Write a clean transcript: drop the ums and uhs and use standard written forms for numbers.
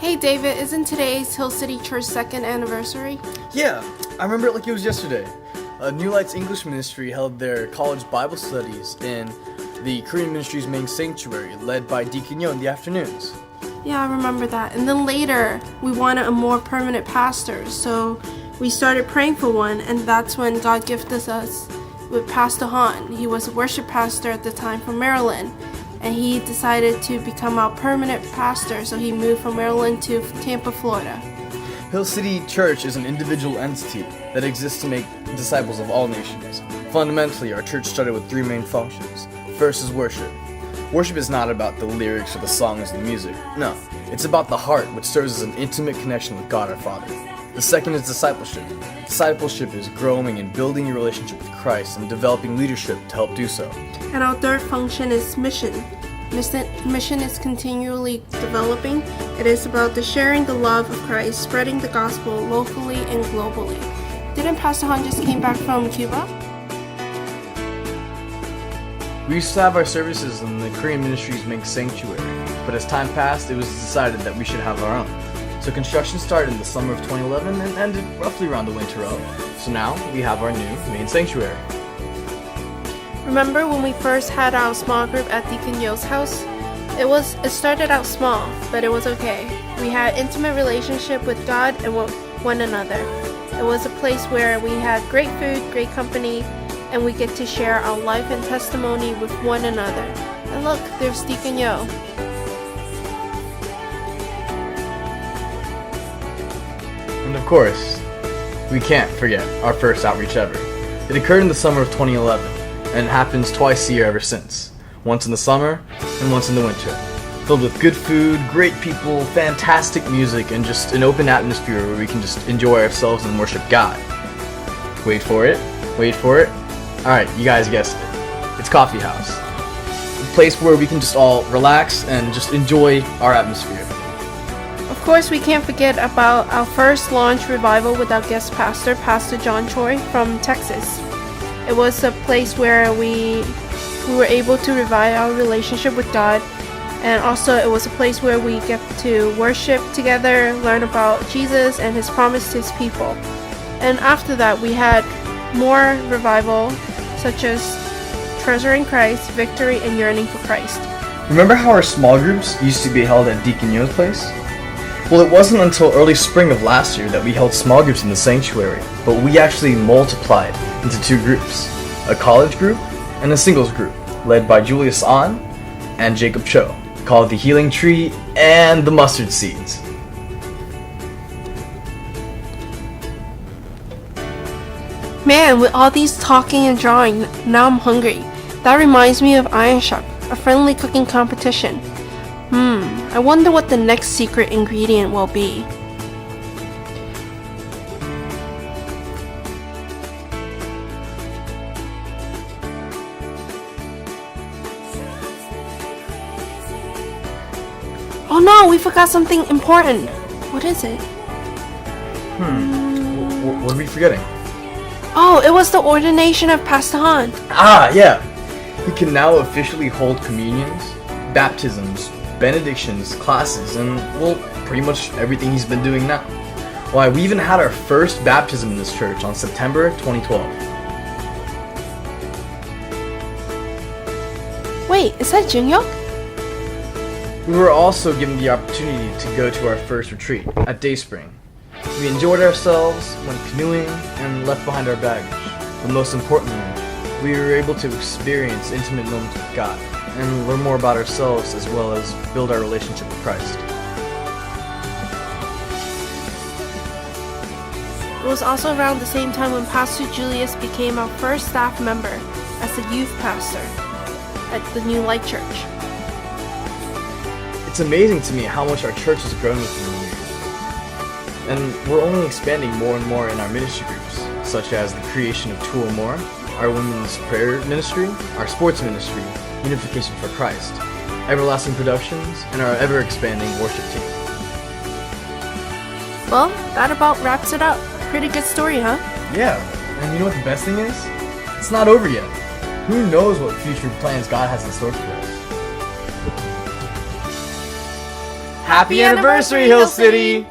Hey David, isn't today's Hill City Church second anniversary? Yeah, I remember it like it was yesterday. New Light's English ministry held their college Bible studies in the Korean ministry's main sanctuary, led by Deacon Yo in the afternoons. Yeah, I remember that. And then later, we wanted a more permanent pastor, so we started praying for one, and that's when God gifted us with Pastor Han. He was a worship pastor at the time from Maryland, and he decided to become our permanent pastor, so he moved from Maryland to Tampa, Florida. Hill City Church is an individual entity that exists to make disciples of all nations. Fundamentally, our church started with three main functions. First is worship. Worship is not about the lyrics or the songs and the music. No, it's about the heart, which serves as an intimate connection with God our Father. The second is discipleship. Discipleship is growing and building your relationship with Christ and developing leadership to help do so. And our third function is mission. Mission is continually developing. It is about the sharing the love of Christ, spreading the gospel locally and globally. Didn't Pastor Han just came back from Cuba? We used to have our services in the Korean ministry's main sanctuary, but as time passed, it was decided that we should have our own. So construction started in the summer of 2011 and ended roughly around the winter of. So now we have our new main sanctuary. Remember when we first had our small group at Deacon Yo's house? It started out small, but it was okay. We had intimate relationship with God and with one another. It was a place where we had great food, great company, and we get to share our life and testimony with one another. And look, there's Deacon Yo. And of course, we can't forget our first outreach ever. It occurred in the summer of 2011, and it happens twice a year ever since. Once in the summer, and once in the winter. Filled with good food, great people, fantastic music, and just an open atmosphere where we can just enjoy ourselves and worship God. Wait for it. Alright, you guys guessed it. It's Coffee House. A place where we can just all relax and just enjoy our atmosphere. Of course, we can't forget about our first launch revival with our guest pastor, Pastor John Choi from Texas. It was a place where we were able to revive our relationship with God, and also it was a place where we get to worship together, learn about Jesus and His promise to His people. And after that, we had more revival, such as Treasuring Christ, Victory, and Yearning for Christ. Remember how our small groups used to be held at Deacon Yo's place? Well, it wasn't until early spring of last year that we held small groups in the sanctuary, but we actually multiplied into two groups, a college group and a singles group, led by Julius An and Jacob Cho, called the Healing Tree and the Mustard Seeds. Man, with all these talking and drawing, now I'm hungry. That reminds me of Iron Chef, a friendly cooking competition. I wonder what the next secret ingredient will be. Oh no, we forgot something important. What is it? What are we forgetting? Oh, it was the ordination of Pastor Han. Ah, yeah! We can now officially hold communions, baptisms, benedictions, classes, and, well, pretty much everything he's been doing now. Why, we even had our first baptism in this church on September 2012. Wait, is that Junhyuk? We were also given the opportunity to go to our first retreat at Dayspring. We enjoyed ourselves, went canoeing, and left behind our baggage. But most importantly, we were able to experience intimate moments with God and learn more about ourselves as well as build our relationship with Christ. It was also around the same time when Pastor Julius became our first staff member as a youth pastor at the New Light Church. It's amazing to me how much our church has grown within the years. And we're only expanding more and more in our ministry groups, such as the creation of Two or More, our women's prayer ministry, our sports ministry, Unification for Christ, Everlasting Productions, and our ever-expanding worship team. Well, that about wraps it up. Pretty good story, huh? Yeah, and you know what the best thing is? It's not over yet. Who knows what future plans God has in store for us? Happy anniversary, Hill City!